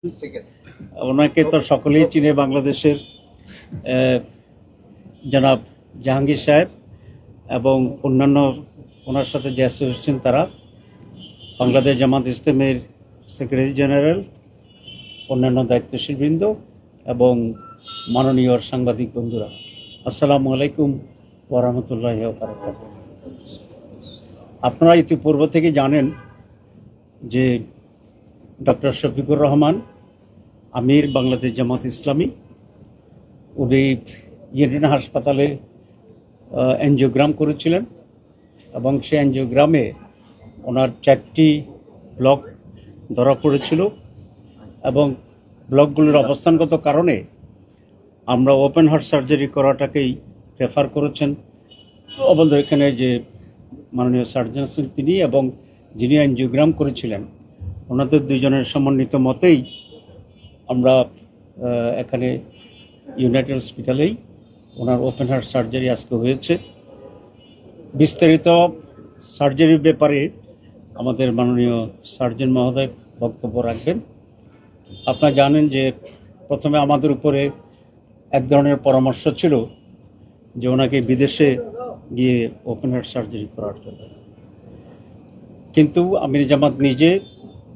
ঠিক আছে। ওনাকে তো সকলেই চিনে বাংলাদেশের জনাব জাহাঙ্গীর সাহেব এবং অন্যান্য ওনার সাথে যে অ্যাসোসিয়েশন তারা বাংলাদেশ জামাত ইসলামের সেক্রেটারি জেনারেল, অন্যান্য দায়িত্বশীল বৃন্দ এবং মাননীয় সাংবাদিক বন্ধুরা, আসসালামু আলাইকুম ওয়া রাহমাতুল্লাহি ওয়া বারাকাতুহু। আপনারা ইতিপূর্ব থেকে জানেন যে ডক্টর শফিকুর রহমান আমির বাংলাদেশ জামাত ইসলামী, উনি ইডেন হাসপাতালে এনজিওগ্রাম করেছিলেন এবং সেই এনজিওগ্রামে ওনার 4টি ব্লক ধরা পড়েছিল এবং ব্লকগুলির অবস্থানগত কারণে আমরা ওপেন হার্ট সার্জারি করাটাকেই প্রেফার করেছেন। আমাদের এখানে যে মাননীয় সার্জন আছেন তিনি এবং যিনি এনজিওগ্রাম করেছিলেন ওনাদের দুজনের সমন্বিত মতেই আমরা এখানে ইউনাইটেড হসপিটালেই ওনার ওপেন হার্ট সার্জারি আজকে হয়েছে। বিস্তারিত সার্জারির ব্যাপারে আমাদের মাননীয় সার্জন মহোদয় বক্তব্য রাখবেন। আপনারা জানেন যে প্রথমে আমাদের উপরে এক ধরনের পরামর্শ ছিল যে ওনাকে বিদেশে গিয়ে ওপেন হার্ট সার্জারি করার জন্য, কিন্তু আমির জামাত নিজে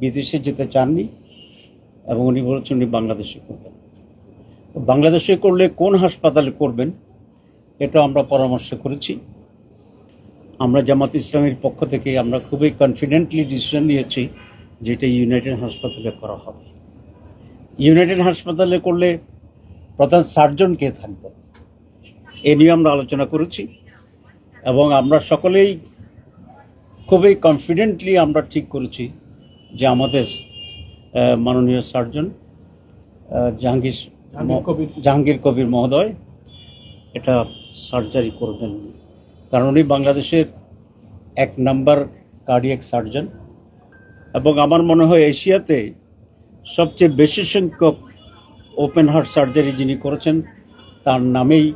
বিদেশে যেতে চাননি এবং উনি বলেছেন উনি বাংলাদেশে করবেন। তো বাংলাদেশে করলে কোন হাসপাতালে করবেন এটা আমরা পরামর্শ করেছি। আমরা জামাত ইসলামের পক্ষ থেকে আমরা খুবই কনফিডেন্টলি ডিসিশন নিয়েছি যেটা ইউনাইটেড হাসপাতালে করা হবে। ইউনাইটেড হাসপাতালে করলে প্রধান সার্জন কে থাকবে এ নিয়ে আমরা আলোচনা করেছি এবং আমরা সকলেই খুবই কনফিডেন্টলি আমরা ঠিক করেছি যে আমাদের মাননীয় সার্জন জাহাঙ্গীর কবির মহোদয় এটা সার্জারি করবেন, কারণ উনি বাংলাদেশের 1 নম্বর কার্ডিয়াক সার্জন এবং আমার মনে হয় এশিয়াতে সবচেয়ে বেশি সংখ্যক ওপেন হার্ট সার্জারি যিনি করেছেন তার নামেই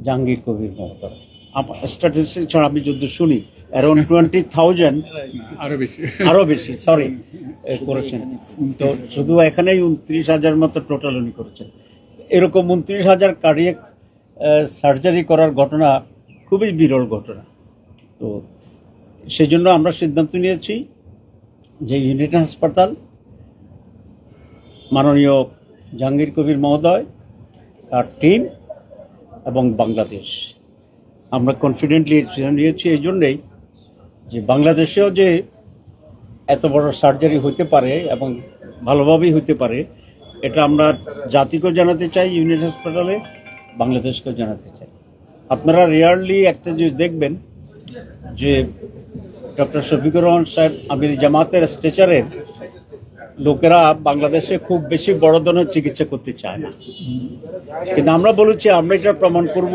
জাহাঙ্গীর কবির মহোদয়। আমার স্ট্যাটিস্টিক্স ছাড়া আমি যদি শুনি অ্যারাউন্ড 20,000 আরও বেশি করেছেন। তো শুধু এখানেই 29,000 মতো টোটাল উনি করেছেন। এরকম 29,000 কার্ডিয়াক সার্জারি করার ঘটনা খুবই বিরল ঘটনা। তো সেই জন্য আমরা সিদ্ধান্ত নিয়েছি যে ইউনাইটেড হাসপাতাল, মাননীয় জাহাঙ্গীর কবির মহোদয়, তার টিম এবং বাংলাদেশ, আমরা কনফিডেন্টলি নিয়েছি এই জন্যেই যে বাংলাদেশেও যে এত বড় সার্জারি হতে পারে এবং ভালোভাবেই হতে পারে এটা আমরা জাতিকেও জানাতে চাই, ইউনাইটেড হাসপাতালে বাংলাদেশকেও জানাতে চাই। আপনারা রেয়ারলি একটা জিনিস দেখবেন যে ডক্টর শফিকুর রহমান সাহেব আমির জামাতের স্ট্রেচারের লোকেরা বাংলাদেশে খুব বেশি বড় ধরনের চিকিৎসা করতে চায় না, কিন্তু আমরা বলেছি আমরা এটা প্রমাণ করব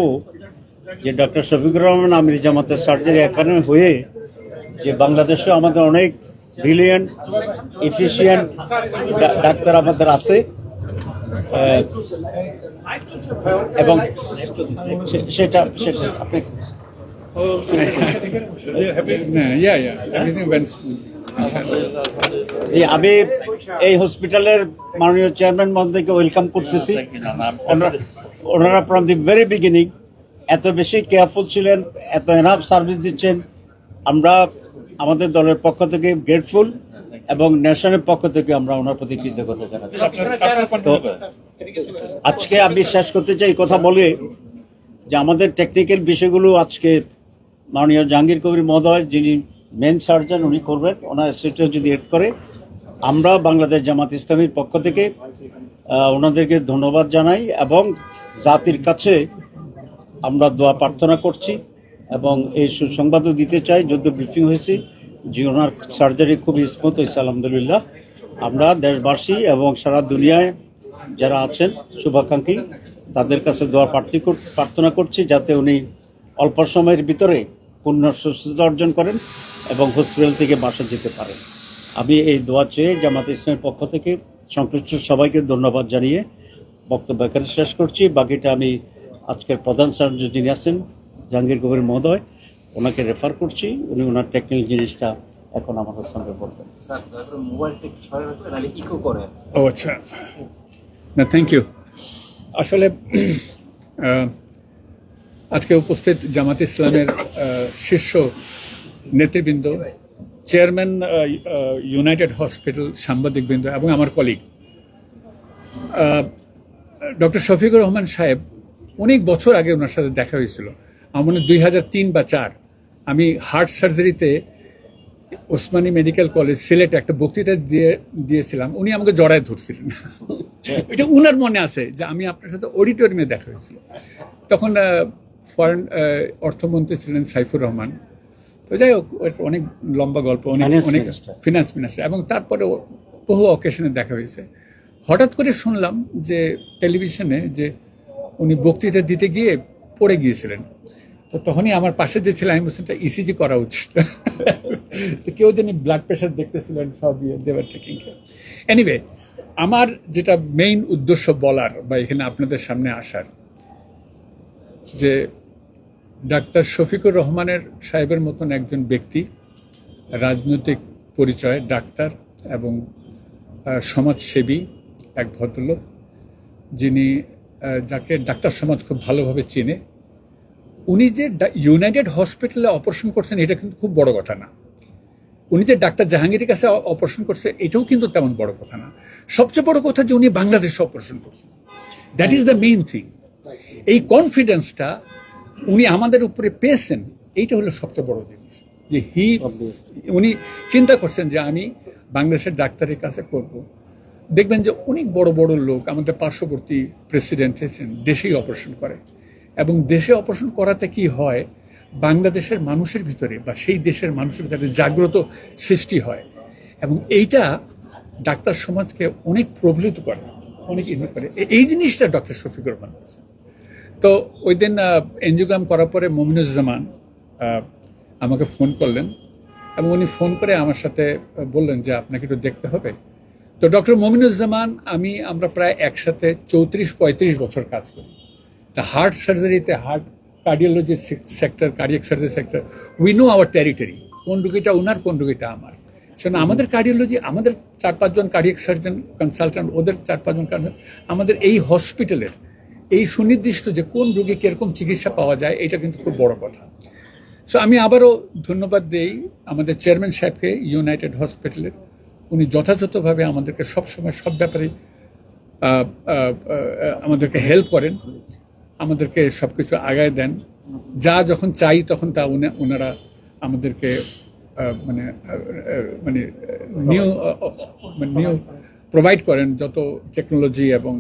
যে ডক্টর শফিকুর রহমান আমির জামাতের সার্জারি এখানে হয়ে যে বাংলাদেশে আমাদের অনেক ব্রিলিয়েন্ট এফিশিয়েন্ট ডাক্তার আমাদের আছে এবং সেটা আপনি জি, আমি এই হসপিটালের মাননীয় চেয়ারম্যান মহোদয়কে ওয়েলকাম করতেছি। ওনারা ফ্রম দি ভেরি বিগিনিং এত বেশি কেয়ারফুল ছিলেন, এত এনাফ সার্ভিস দিচ্ছেন, আমরা আমাদের দলের পক্ষ থেকে গ্রেটফুল এবং ন্যাশনের পক্ষ থেকে আমরা ওনার প্রতি কৃতজ্ঞতা জানাচ্ছি। তো আজকে আমি শেষ করতে চাই কথা বলে যে আমাদের টেকনিক্যাল বিষয়গুলো আজকে মাননীয় জাহাঙ্গীর কবির মহোদয় যিনি মেন সার্জন উনি করবেন, ওনার অ্যাসিস্ট্যান্ট যদি এড করে। আমরা বাংলাদেশ জামাত ইসলামীর পক্ষ থেকে ওনাদেরকে ধন্যবাদ জানাই এবং জাতির কাছে আমরা দোয়া প্রার্থনা করছি এবং এই সুসংবাদও দিতে চাই, যদিও ব্রিফিং হয়েছে যে ওনার সার্জারি খুব স্মুথ হয়েছে আলহামদুলিল্লাহ। আমরা দেশবাসী এবং সারা দুনিয়ায় যারা আছেন শুভাকাঙ্ক্ষী তাদের কাছে দোয়া প্রার্থনা করছি যাতে উনি অল্প সময়ের ভিতরে পূর্ণ সুস্থতা অর্জন করেন এবং হসপিটাল থেকে বাসা যেতে পারেন। আমি এই দোয়া চেয়ে জামাত ইসলামের পক্ষ থেকে সংশ্লিষ্ট সবাইকে ধন্যবাদ জানিয়ে বক্তব্য এখানে শেষ করছি। বাকিটা আমি আজকের প্রধান সার্জন যিনি আছেন জাহাঙ্গীর কবির মহোদয় ওনাকে রেফার করছি, উনি ওনার টেকনিক্যাল জিনিসটা এখন আমাদের সঙ্গে বলবেন। স্যার দয়া করে মোবাইলটা একটু সরে রাখবেন, নাহলে ইকো করে। ও আচ্ছা, না থ্যাংক ইউ। আসলে আজকে উপস্থিত জামাত ইসলামের শীর্ষ নেতৃবৃন্দ, চেয়ারম্যান ইউনাইটেড হসপিটাল, সাংবাদিকবৃন্দ এবং আমার কলিগ ডক্টর শফিকুর রহমান সাহেব, অনেক বছর আগে ওনার সাথে দেখা হয়েছিল। আমার মনে 2003 বা 2004 আমি হার্ট সার্জারিতে ওসমানী মেডিকেল কলেজ সিলেটে একটা বক্তৃতা দিয়েছিলাম। উনি আমাকে জড়ায় ধরছিলেন। এটা উনার মনে আছে যে আমি আপনার সাথে অডিটোরিয়ামে দেখা হয়েছিল। তখন ফরেন অর্থমন্ত্রী ছিলেন সাইফুর রহমান। তো যাই হোক, অনেক লম্বা গল্প, অনেক ফিনান্স মিনিস্টার, এবং তারপরে বহু অকেশনে দেখা হয়েছে। হঠাৎ করে শুনলাম যে টেলিভিশনে যে উনি বক্তৃতা দিতে গিয়ে পড়ে গিয়েছিলেন। তো তখনই আমার পাশে যে ছিল, আমি বলছি ইসিজি করা উচিত। কেউ জানি ব্লাড প্রেশার দেখতেছিলেন, সব দেওয়ার টেকিং কেয়ার। এনিওয়ে, আমার যেটা মেইন উদ্দেশ্য বলার বা এখানে আপনাদের সামনে আসার, যে ডাক্তার শফিকুর রহমানের সাহেবের মতন একজন ব্যক্তি, রাজনৈতিক পরিচয় ডাক্তার এবং সমাজসেবী এক ভদ্রলোক, যিনি যাকে ডাক্তার সমাজ খুব ভালোভাবে চেনে। উনি যে ইউনাইটেড হসপিটালে অপারেশন করছেন, এটা কিন্তু খুব বড় কথা না। উনি যে ডাক্তার জাহাঙ্গীরের কাছে অপারেশন করছে, এটাও কিন্তু তেমন বড় কথা না। সবচেয়ে বড় কথা যে উনি বাংলাদেশে অপারেশন করছেন, that is the main thing. এই কনফিডেন্সটা উনি আমাদের উপরে পেয়েছেন, এইটা হলো সবচেয়ে বড় জিনিস। যে উনি চিন্তা করছেন যে আমি বাংলাদেশের ডাক্তারের কাছে করব। দেখবেন যে অনেক বড় বড় লোক, আমাদের পার্শ্ববর্তী প্রেসিডেন্ট হয়েছেন, দেশেই অপারেশন করে। এবং দেশে অপারেশন করাতে কি হয়, বাংলাদেশের মানুষের ভিতরে বা সেই দেশের মানুষের ভিতরে জাগ্রত সৃষ্টি হয়, এবং এইটা ডাক্তার সমাজকে অনেক প্রভাবিত করে, অনেক ইনভেট করে। এই জিনিসটা ডক্টর শফিকুর রহমান করেছেন। তো ওই দিন এনজিওগ্রাম করার পরে মমিনুজ্জামান আমাকে ফোন করলেন, এবং উনি ফোন করে আমার সাথে বললেন যে আপনাকে একটু দেখতে হবে। তো ডক্টর মমিনুজ্জামান আমরা প্রায় একসাথে 34-35 বছর কাজ করি। হার্ট সার্জারিতে, heart cardiology sector, cardiac surgery sector, we know our territory. কোন রুগীটা ওনার, কোন রুগীটা আমার। সেজন্য আমাদের কার্ডিওলজি, আমাদের 4-5 জন কার্ডিয়াক সার্জন কনসালটেন্ট, ওদের 4-5 জন আমাদের এই হসপিটালের এই সুনির্দিষ্ট যে কোন রুগী কিরকম চিকিৎসা পাওয়া যায়, এটা কিন্তু খুব বড় কথা। সো আমি আবারও ধন্যবাদ দিই আমাদের চেয়ারম্যান সাহেবকে ইউনাইটেড হসপিটালের। উনি যথাযথভাবে আমাদেরকে সবসময় সব ব্যাপারে আমাদেরকে হেল্প করেন, আমাদেরকে সব কিছু আগায় দেন। যা যখন চাই তখন তা ওনারা আমাদেরকে মানে মানে নিউ প্রোভাইড করেন, যত টেকনোলজি এবং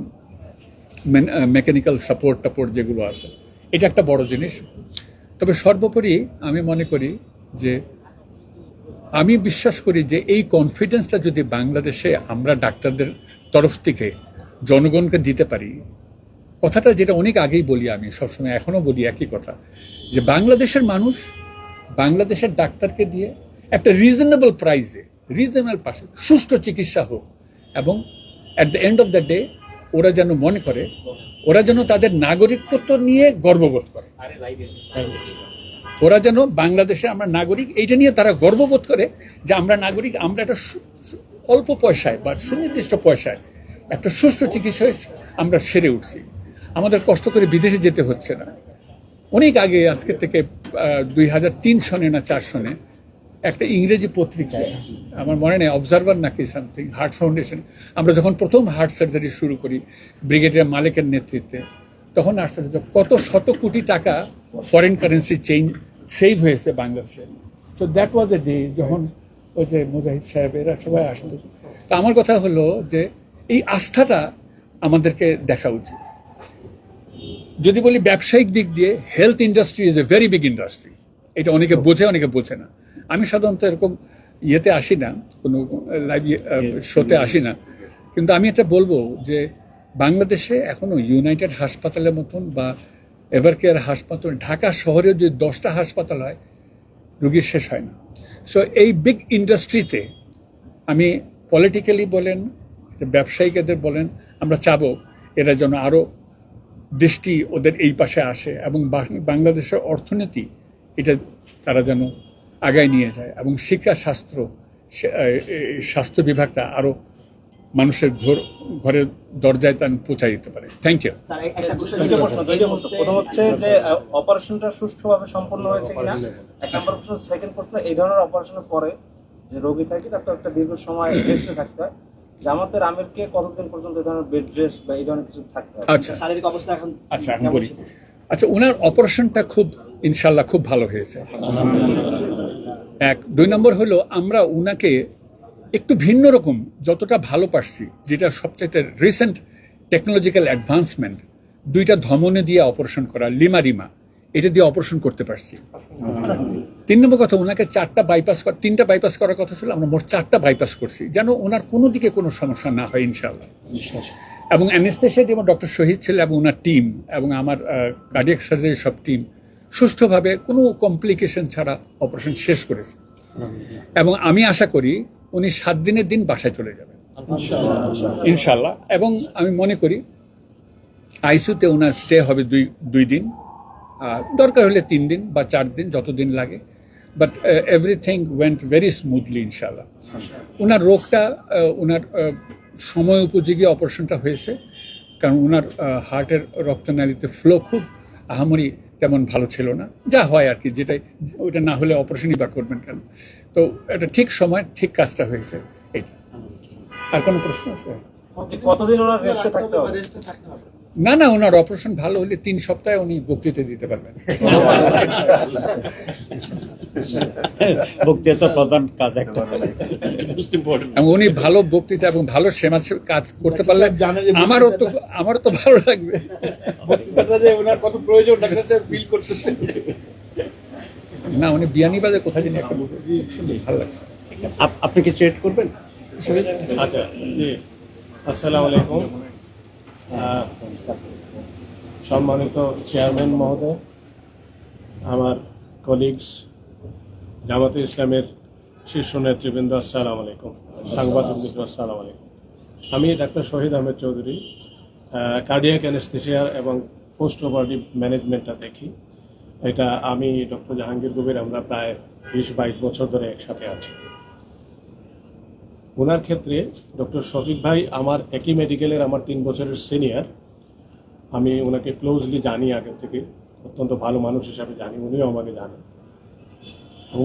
মেকানিক্যাল সাপোর্ট যেগুলো আছে। এটা একটা বড় জিনিস। তবে সর্বোপরি আমি মনে করি যে, আমি বিশ্বাস করি যে এই কনফিডেন্সটা যদি বাংলাদেশে আমরা ডাক্তারদের তরফ থেকে জনগণকে দিতে পারি, কথাটা যেটা অনেক আগেই বলি, আমি সবসময় এখনো বলি একই কথা, যে বাংলাদেশের মানুষ বাংলাদেশের ডাক্তারকে দিয়ে একটা রিজনেবল প্রাইসে, রিজনেবল পাশে সুষ্ঠু চিকিৎসা হোক, এবং at the end of the day ওরা যেন মনে করে, ওরা যেন তাদের নাগরিকত্ব নিয়ে গর্ববোধ করে, ওরা যেন বাংলাদেশে আমরা নাগরিক, এইটা নিয়ে তারা গর্ববোধ করে যে আমরা নাগরিক, আমরা একটা অল্প পয়সায় বা সুনির্দিষ্ট পয়সায় একটা সুষ্ঠু চিকিৎসায় আমরা সেরে উঠছি। আমাদের কষ্ট করে বিদেশে যেতে হচ্ছে না। অনেক আগে, আজকে থেকে 2003 সনে না 4 সনে একটা ইংরেজি পত্রিকায়, আমার মনে নেই অবজারভার নাকি সামথিং, হার্ট ফাউন্ডেশন, আমরা যখন প্রথম হার্ট সার্জারি শুরু করি ব্রিগেডিয়ার মালিকের নেতৃত্বে, তখন আসলে কত শত কোটি টাকা ফরেন কারেন্সি সেভ হয়েছে বাংলাদেশে। So that was a day যখন ওই যে মুজাহিদ সাহেব এরা সবাই আসতো। তো আমার কথা হলো যে এই আস্থাটা আমাদেরকে দেখা উচিত। যদি বলি ব্যবসায়িক দিক দিয়ে, health industry is a very big industry. এটা অনেকে বোঝে, অনেকে বোঝে না। আমি সাধারণত এরকম ইয়েতে আসি না, কোনো লাইভ শোতে আসি না, কিন্তু আমি এটা বলবো যে বাংলাদেশে এখনো ইউনাইটেড হাসপাতালের মতন বা এভারকেয়ার হাসপাতাল, ঢাকা শহরেও যে 10টা হাসপাতাল হয়, রুগীর শেষ হয় না। সো এই বিগ ইন্ডাস্ট্রিতে আমি পলিটিক্যালি বলেন, ব্যবসায়িকদের বলেন, আমরা চাবো এরা যেন আরও দৃষ্টি ওদের এই পাশে আসে, এবং বাংলাদেশের অর্থনীতি এটা তারা যেন আগায় নিয়ে যায় এবং শিক্ষা শাস্ত্র স্বাস্থ্য বিভাগটা আরো মানুষের ঘরের দরজায় তান পৌঁছায় দিতে পারে। Thank you. স্যার, একটা দুইটা প্রশ্ন। প্রথম হচ্ছে যে অপারেশনটা সুষ্ঠুভাবে সম্পন্ন হয়েছে কিনা, এক নম্বর প্রশ্ন। সেকেন্ড প্রশ্ন, এই ধরনের অপারেশনের পরে যে রোগী থাকে তার তো একটা দীর্ঘ সময় রেস্টে থাকতে হয়। জামাতের আমিরকে কতদিন পর্যন্ত এই ধরনের বেড রেস্ট বা এই ধরনের কিছু থাকতে হয়? আচ্ছা, শারীরিক অবস্থা এখন এখন বলি। আচ্ছা, ওনার অপারেশনটা খুব ইনশাল্লাহ খুব ভালো হয়েছে। এক। দুই নম্বর হলো আমরা উনাকে একটু ভিন্ন রকম যতটা ভালো পারছি, যেটা সবচাইতে রিসেন্ট টেকনোলজিক্যাল অ্যাডভান্সমেন্ট, 2টা ধমনী দিয়ে অপারেশন করা, লিমা এটা দিয়ে অপারেশন করতে পারছি। 3 নম্বর কথা, ওনাকে 3টা বাইপাস করার কথা ছিল, আমরা মোট 4টা বাইপাস করছি, যেন ওনার কোনো দিকে কোনো সমস্যা না হয় ইনশাআল্লাহ। এবং অ্যানেস্থেশিয়া যেমন ডক্টর শহীদ ছিল এবং ওনার টিম এবং আমার কার্ডিয়াক সার্জারি সব টিম সুষ্ঠুভাবে কোনো কমপ্লিকেশন ছাড়া অপারেশন শেষ করেছে। এবং আমি আশা করি উনি 7 দিনের দিন বাসায় চলে যাবেন ইনশাল্লাহ। এবং আমি মনে করি আইসিইউতে ওনার স্টে হবে 2 দিন, দরকার হলে 3 দিন বা 4 দিন, যতদিন লাগে। But everything went very smoothly ইনশাল্লাহ। ওনার রোগটা ওনার সময় উপযোগী অপারেশনটা হয়েছে, কারণ ওনার হার্টের রক্তনালীতে ফ্লো খুব আহামরি তেমন ভালো ছিল না, যা হয় আর কি, যেটাই ওইটা না হলে অপারেশনই বা করবেন কেন। তো এটা ঠিক সময় ঠিক কাজটা হয়েছে এইটা। আর কোনো প্রশ্ন আছে? কতদিন ওনার রেস্টে থাকতে হবে? না, ওনার অপারেশন ভালো হলে 3 সপ্তাহে উনি বক্তৃতা দিতে পারবেন। বক্তৃতা তো প্রধান কাজ একটা। এবং উনি ভালো বক্তৃতা এবং ভালো সেবা কাজ করতে পারলে আমারও তো ভালো লাগবে। কত প্রয়োজন ডাক্তার সাহেব ফিল করতেছে। না, উনি বিয়ানীবাজার কোথায় জানি একটা ভালো লাগছে। আপনি কি চেট করবেন? আচ্ছা, জি, আসসালামু আলাইকুম। সম্মানিত চেয়ারম্যান মহোদয়, আমার কলিগস, জামাতে ইসলামের শীর্ষ নেতৃবৃন্দ, আসসালামু আলাইকুম। সাংবাদিক মিত্র, আসসালামু আলাইকুম। আমি ডাক্তার শহীদ আহমেদ চৌধুরী, কার্ডিয়াক অ্যানেস্থেসিয়া এবং পোস্ট অপারেটিভ ম্যানেজমেন্টটা দেখি। এটা আমি ডক্টর জাহাঙ্গীর কবির, আমরা প্রায় 20-22 বছর ধরে একসাথে আছি। ওনার ক্ষেত্রে ডক্টর শফিক ভাই আমার একই মেডিকেলের আমার 3 বছরের সিনিয়র। আমি ওনাকে ক্লোজলি জানি আগে থেকে, অত্যন্ত ভালো মানুষ হিসাবে জানি, উনিও আমাকে জানেন।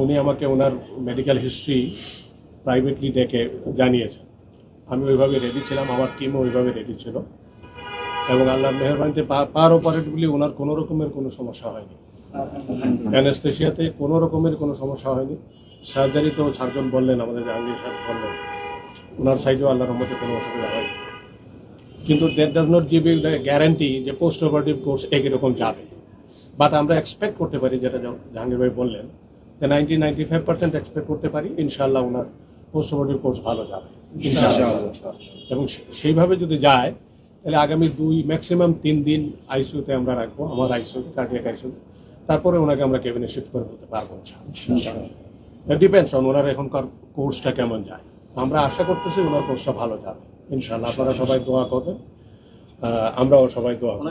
উনি আমাকে ওনার মেডিকেল হিস্ট্রি প্রাইভেটলি ডেকে জানিয়েছেন। আমি ওইভাবে রেডি ছিলাম, আমার টিমও ওইভাবে রেডি ছিল, এবং আল্লাহর মেহেরবানিতে পার অপারেটগুলি ওনার কোনো রকমের কোনো সমস্যা হয়নি। অ্যানেস্থেসিয়াতে কোনো রকমের কোনো সমস্যা হয়নি। সার্জারিতেও সার্জন বললেন, আমাদের জাহাঙ্গীর সাহেব বললেন, ওনার সাইডেও আল্লাহর রহমতে কোনো অসুবিধা হয়নি। কিন্তু that does not give you the guarantee যে পোস্ট অপারেটিভ কোর্স একই রকম যাবে। বাট আমরা এক্সপেক্ট করতে পারি, যেটা জাহাঙ্গীর ভাই বললেন, যে 90-95% এক্সপেক্ট করতে পারি ইনশাআল্লাহ ওনার পোস্ট অপারেটিভ কোর্স ভালো যাবে এবং সেইভাবে যদি যায় তাহলে আগামী 2 ম্যাক্সিমাম 3 দিন আইসিইউতে আমরা রাখবো, আমার আইসিইউতে, কার্ডিয়াক আইসিইউতে। তারপরে ওনাকে আমরা কেবিনে শিফট করে বলতে পারবো ইনশাআল্লাহ। ডিপেন্ডস অন ওনার এখনকার কোর্সটা কেমন যায়। আমরা আশা করতেছি ওনার কোর্সটা ভালো যাবে ইনশাআল্লাহ। আপনারা সবাই দোয়া করবেন, আমরাও সবাই দোয়া করব।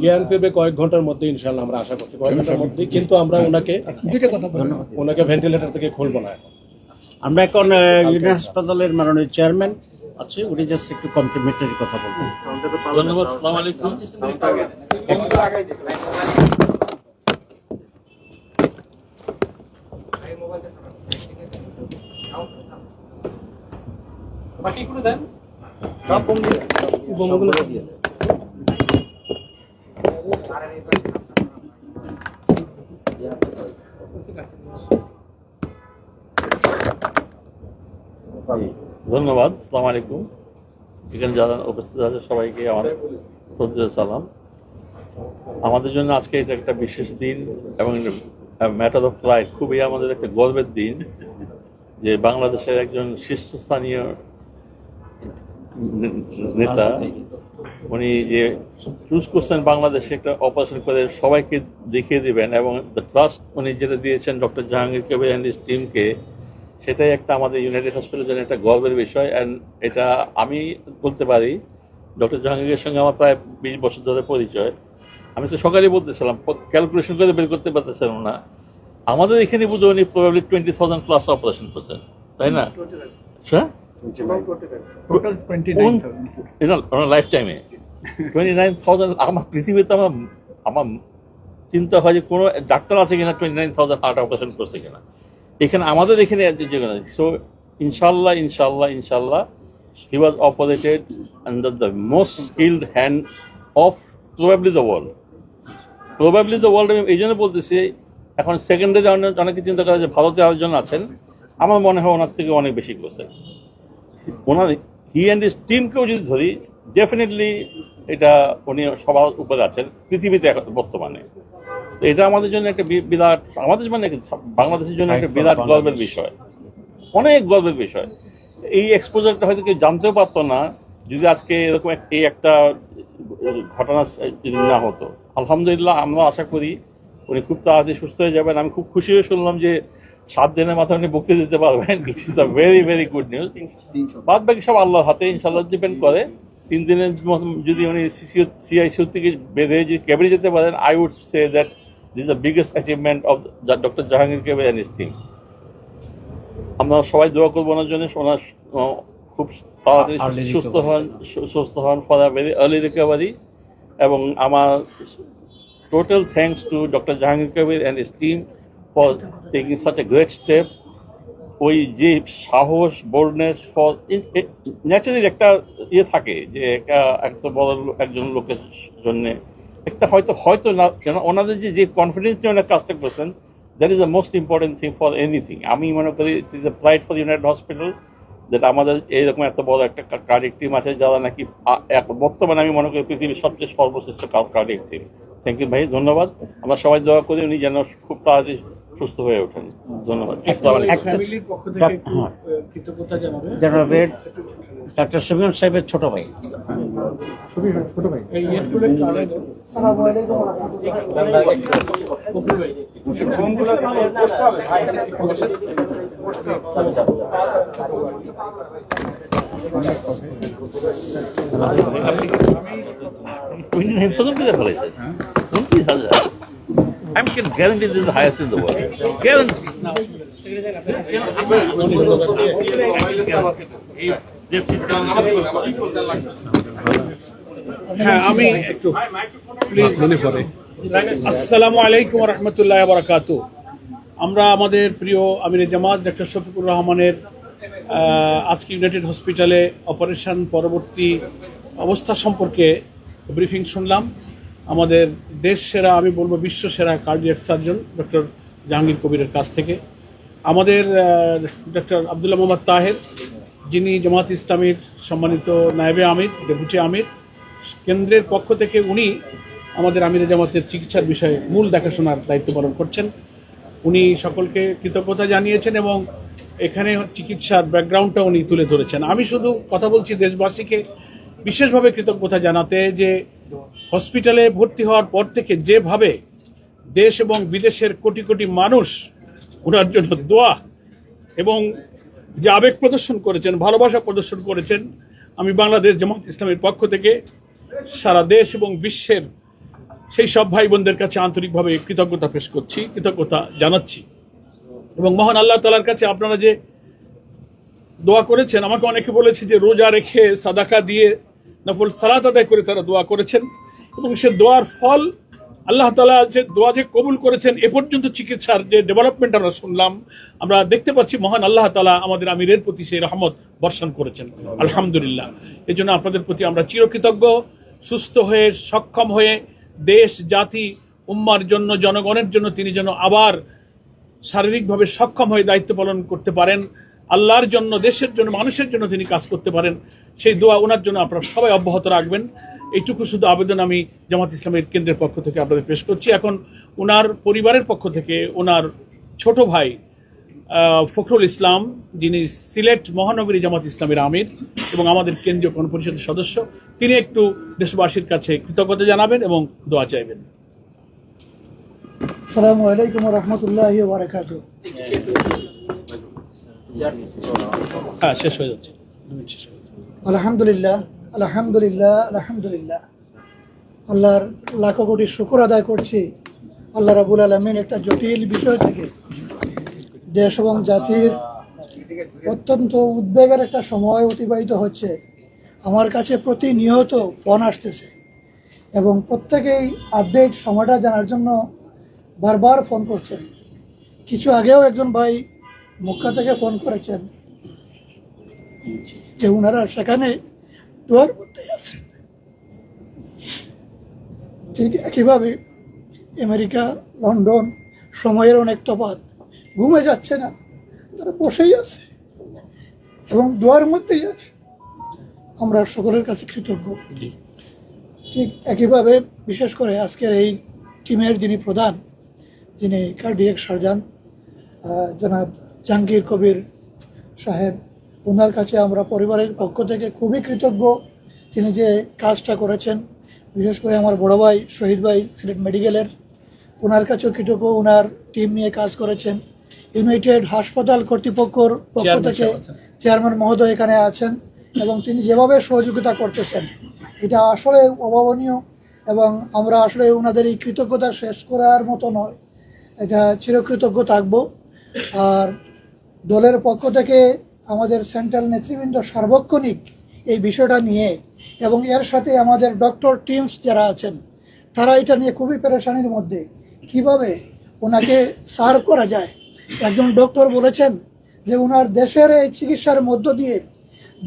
জ্ঞান ফিরবে কয়েক ঘন্টার মধ্যে ইনশাআল্লাহ, আমরা আশা করছি কয়েক ঘন্টার মধ্যে। কিন্তু আমরা ওনাকে ভেন্টিলেটর থেকে খুলবো না এখন। আমরা এখন ইউনিয়ন হাসপাতালের মাননীয় চেয়ারম্যান আছে, উনি জাস্ট একটু কমপ্লিমেন্টারি কথা বলবেন। ধন্যবাদ। আসসালামু আলাইকুম। বাকি করে দেন, সব বোমগুলো দিয়ে দেন। ধন্যবাদ। আসসালামু আলাইকুম। এখানে যারা উপস্থিত আছে সবাইকে আমার শ্রদ্ধেয় সালাম। আমাদের জন্য আজকে এটা একটা বিশেষ দিন এবং ম্যাটার অফ প্রাইড, খুবই আমাদের একটা গর্বের দিন যে বাংলাদেশের একজন শীর্ষস্থানীয় নেতা উনি যে চুজ করছেন বাংলাদেশে একটা অপারেশন করে সবাইকে দেখিয়ে দিবেন, এবং দ্য ট্রাস্ট উনি যেটা দিয়েছেন doctor Jahangir Kabir and his টিমকে, সেটাই একটা আমাদের ইউনাইটেড হসপিটালের জন্য একটা গর্বের বিষয়। অ্যান্ড এটা আমি বলতে পারি ডক্টর জাহাঙ্গীরের সঙ্গে আমার প্রায় 20 বছর ধরে পরিচয়। আমি তো সকালেই বলতেছিলাম, ক্যালকুলেশন করে বের করতে পারতেছিলাম না আমাদের এখানে বুঝে উনি প্রবাবলি 20,000 প্লাস অপারেশন করছেন, তাই না? হ্যাঁ, টোটাল 29,000 লাইফ টাইমে 29,000। আমার পৃথিবীতে আমার চিন্তা হয় যে কোনো ডাক্তার আছে কিনা 29,000 হার্ট অপারেশন করছে কিনা। এখানে আমাদের এখানে সো ইনশাল্লাহ he was operated under the most skilled hand of probably the world. আমি এই জন্য বলতেছি, এখন সেকেন্ডারি অনেকে চিন্তা করে যে ভারতে আরেকজন আছেন, আমার মনে হয় ওনার থেকে অনেক বেশি করছে। ওনার হি অ্যান্ড হিজ টিমকেও যদি ধরি, ডেফিনেটলি এটা উনি সবার উপরে আছেন পৃথিবীতে এখন বর্তমানে। তো এটা আমাদের জন্য একটা বিরাট, আমাদের মানে বাংলাদেশের জন্য একটা বিরাট গর্বের বিষয়, অনেক গর্বের বিষয়। এই এক্সপোজারটা হয়তো কেউ জানতেও পারতো না যদি আজকে এরকম এই একটা ঘটনা যদি না হতো। আলহামদুলিল্লাহ, আমরা আশা করি উনি খুব তাড়াতাড়ি সুস্থ হয়ে যাবেন। আমি খুব খুশি হয়ে শুনলাম যে 7 দিনের মাথায় উনি বক্তৃতা দিতে পারবেন, it is a very very good news. বাদ বাকি সব আল্লাহর হাতে, ইনশাল্লাহ ডিপেন্ড করে। 3 দিনের যদি উনি সিআইসিউ থেকে বেঁধে যদি ক্যাবিনে যেতে পারেন, I would say that this the biggest achievement of doctor Jahangir Kabir and his team. আমরা সবাই দোয়া করবো ওনার জন্য, ওনার খুব তাড়াতাড়ি সুস্থ হন for a very early recovery. এবং আমার total thanks to doctor Jahangir Kabir and his team for taking such a great step. ওই যে সাহস, বোল্ডনেস, ফর ন্যাচারালি একটা থাকে যে একটা বড় একজন লোকের জন্য একটা হয়তো না, কেন ওনাদের যে কনফিডেন্স নিয়ে ওনার কাজটা করছেন, that is the most important thing for anything. আমি মনে করি it is a pride for United hospital যেটা আমাদের এইরকম এত বড় একটা কার্ডিয়াক টিম আছে, যারা নাকি বর্তমানে আমি মনে করি পৃথিবীর সবচেয়ে সর্বশ্রেষ্ঠ কার্ডিয়াক টিম। থ্যাংক ইউ ভাই, ধন্যবাদ। আমরা সবাই দোয়া করি উনি যেন খুব তাড়াতাড়ি সুস্থ হয়ে ওঠেন। ধন্যবাদ। জানাবেন ডাক্তার শফিকুর সাহেবের ছোট ভাই। I can guarantee this is the highest in the world. Guarantee. হ্যাঁ, আমি একটু প্লিজ মনে করে। আসসালামু আলাইকুম ওয়া রাহমাতুল্লাহি ওয়া বারাকাতুহু। আমরা আমাদের প্রিয় আমিরে জামাত ডক্টর শফিকুর রহমানের আজকে ইউনাইটেড হসপিটালে অপারেশন পরবর্তী অবস্থা সম্পর্কে ব্রিফিং শুনলাম। আমাদের দেশ সেরা, আমি বলবো বিশ্ব সেরা কার্ডিয়াক সার্জন ডক্টর জাহাঙ্গীর কবিরের কাছ থেকে। আমাদের ডক্টর আব্দুল্লাহ মোহাম্মদ তাহের, যিনি জামাত ইসলামীর সম্মানিত নায়েবে আমির, ডেপুটি আমির, কেন্দ্রের পক্ষ থেকে উনি আমাদের আমিরে জামাতের চিকিৎসার বিষয়ে মূল দেখাশোনার দায়িত্ব পালন করছেন। উনি সকলকে কৃতজ্ঞতা জানিয়েছেন এবং এখানে চিকিৎসার ব্যাকগ্রাউন্ডটা উনি তুলে ধরেছেন। আমি শুধু কথা বলছি দেশবাসীকে বিশেষভাবে কৃতজ্ঞতা জানাতে, যে হসপিটালে ভর্তি হওয়ার পর থেকে যেভাবে দেশ এবং বিদেশের কোটি কোটি মানুষ ওনার জন্য দোয়া এবং যে আবেগ প্রদর্শন করেছেন, ভালোবাসা প্রদর্শন করেছেন, আমি বাংলাদেশ জামাত ইসলামের পক্ষ থেকে সারা দেশ এবং বিশ্বের সেই সব ভাই বোনদের কাছে আন্তরিকভাবে কৃতজ্ঞতা পেশ করছি, কৃতজ্ঞতা জানাচ্ছি। এবং মহান আল্লাহ তাআলার কাছে আপনারা যে দোয়া করেছেন, আমাকে অনেকে বলেছে যে রোজা রেখে সাদাকা দিয়ে নফল সালাত আদায় করে তারা দোয়া করেছেন এবং সে দোয়ার ফল আল্লাহ তাআলা যে দোয়া যে কবুল করেছেন, এ পর্যন্ত চিকিৎসার যে ডেভেলপমেন্ট আমরা শুনলাম, আমরা দেখতে পাচ্ছি মহান আল্লাহ তাআলা আমাদের আমিরের প্রতি সেই রহমত বর্ষণ করেছেন, আলহামদুলিল্লাহ। এই জন্য আপনাদের প্রতি আমরা চিরকৃতজ্ঞ। সুস্থ হয়ে, সক্ষম হয়ে দেশ, জাতি, উম্মার জন্য, জনগণের জন্য তিনি যেন আবার শারীরিকভাবে সক্ষম হয়ে দায়িত্ব পালন করতে পারেন, আল্লাহর জন্য, দেশের জন্য, মানুষের জন্য তিনি কাজ করতে পারেন, সেই দোয়া ওনার জন্য আপনারা সবাই অব্যাহত রাখবেন। এইটুকু শুধু আবেদন আমি জামাত ইসলামের কেন্দ্রের পক্ষ থেকে আপনাদের পেশ করছি। এখন ওনার পরিবারের পক্ষ থেকে ওনার ছোট ভাই ফখরুল ইসলাম, যিনি সিলেট মহানগরী জামাত ইসলামের আমির এবং আমাদের কেন্দ্রীয় গণপরিষদের সদস্য, তিনি একটু দেশবাসীর কাছে কৃতজ্ঞতা জানাবেন এবং দোয়া চাইবেন। আসসালামু আলাইকুম ওয়া রাহমাতুল্লাহি ওয়া বারাকাতুহু। হ্যাঁ, শেষ হয়ে যাচ্ছে। আলহামদুলিল্লাহ, আলহামদুলিল্লাহ, আলহামদুলিল্লাহ। আল্লাহর লাখো কোটি শুকর আদায় করছি আল্লাহ রাবুল আলমিন একটা জটিল বিষয় থেকে দেশ এবং জাতির অত্যন্ত উদ্বেগের একটা সময় অতিবাহিত হচ্ছে। আমার কাছে প্রতিনিয়ত ফোন আসতেছে এবং প্রত্যেকেই আপডেট সময়টা জানার জন্য বারবার ফোন করছেন। কিছু আগেও একজন ভাই মক্কা থেকে ফোন করেছেন যে ওনারা সেখানে দোয়ার মধ্যে আছেন। ঠিক একইভাবে আমেরিকা, লন্ডন সময়ের অনেক তফাৎ, ঘুমে যাচ্ছে না, তারা বসেই আছে এবং দোয়ার মধ্যেই আছে। আমরা সকলের কাছে কৃতজ্ঞ। ঠিক একইভাবে বিশেষ করে আজকের এই টিমের যিনি প্রধান, যিনি কার্ডিয়াক সার্জন জনাব জাহাঙ্গীর কবির সাহেব, ওনার কাছে আমরা পরিবারের পক্ষ থেকে খুবই কৃতজ্ঞ। তিনি যে কাজটা করেছেন, বিশেষ করে আমার বড় ভাই শহীদ ভাই সিলেট মেডিকেলের, ওনার কাছেও কৃতজ্ঞ। ওনার টিম নিয়ে কাজ করেছেন। ইউনাইটেড হাসপাতাল কর্তৃপক্ষর পক্ষ থেকে চেয়ারম্যান মহোদয় এখানে আছেন এবং তিনি যেভাবে সহযোগিতা করতেছেন এটা আসলে অভাবনীয় এবং আমরা আসলে ওনাদের এই কৃতজ্ঞতা শেষ করার মতো নয়, এটা চিরকৃতজ্ঞ থাকবো। আর দলের পক্ষ থেকে আমাদের সেন্ট্রাল নেতৃবৃন্দ সার্বক্ষণিক এই বিষয়টা নিয়ে এবং এর সাথে আমাদের ডক্টর টিমস যারা আছেন তারা এটা নিয়ে খুবই পেরেশানির মধ্যে, কিভাবে ওনাকে সার্ভ করা যায়। একজন ডক্টর বলেছেন যে ওনার দেশের এই চিকিৎসার মধ্য দিয়ে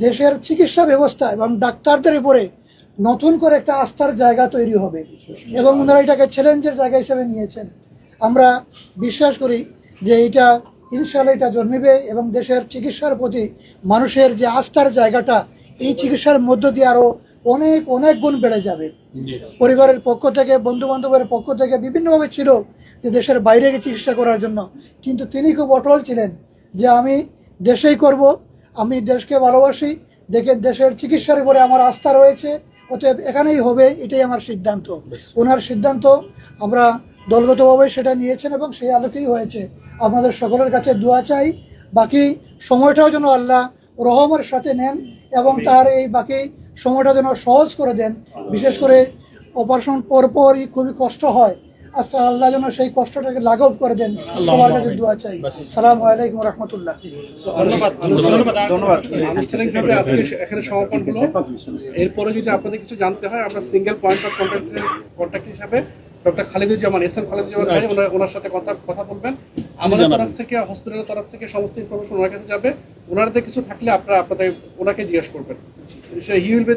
দেশের চিকিৎসা ব্যবস্থা এবং ডাক্তারদের উপরে নতুন করে একটা আস্থার জায়গা তৈরি হবে এবং ওনারা এটাকে চ্যালেঞ্জের জায়গা হিসেবে নিয়েছেন। আমরা বিশ্বাস করি যে এটা ইনশাআল্লাহ এটা জন্মিবে এবং দেশের চিকিৎসার প্রতি মানুষের যে আস্থার জায়গাটা এই চিকিৎসার মধ্য দিয়ে আরও অনেক অনেক গুণ বেড়ে যাবে। পরিবারের পক্ষ থেকে, বন্ধু বান্ধবের পক্ষ থেকে বিভিন্নভাবে ছিল যে দেশের বাইরে গিয়ে চিকিৎসা করার জন্য, কিন্তু তিনি খুব অটল ছিলেন যে আমি দেশেই করব, আমি দেশকে ভালোবাসি, দেখে দেশের চিকিৎসার উপরে আমার আস্থা রয়েছে, অতএব এখানেই হবে, এটাই আমার সিদ্ধান্ত। ওনার সিদ্ধান্ত আমরা দলগতভাবে সেটা নিয়েছেন এবং সেই আলোকেই হয়েছে। আপনাদের সকলের কাছে দোয়া চাই, বাকি সময়টাও যেন আল্লাহ রহমের সাথে নেন এবং তার এই বাকি সময়টা যেন সহজ করে দেন। বিশেষ করে অপারেশন পরপরই খুবই কষ্ট হয়, আচ্ছা আল্লাহ যেন সেই কষ্টটাকে লাঘব করে দেন, সবার কাছে দোয়া চাই। সালামু আলাইকুম রহমতুল্লাহ। আনুষ্ঠানিকভাবে আজকে এখানে সমাপন হলো। এরপরে যদি আপনাদের কিছু জানতে হয়, আমরা সিঙ্গেল পয়েন্ট অফ কন্ট্যাক্ট হিসাবে ডক্টর খালিদুজ্জামান, এসএম খালিদুজ্জামান ভাই, ওনার সাথে কথা বলবেন। আমাদের তরফ থেকে, হসপিটালের তরফ থেকে সমস্ত ইনফরমেশন ওনার কাছে যাবে। ওনাদের কিছু থাকলে আপনাদের ওনাকে জিজ্ঞেস করবেন। He will be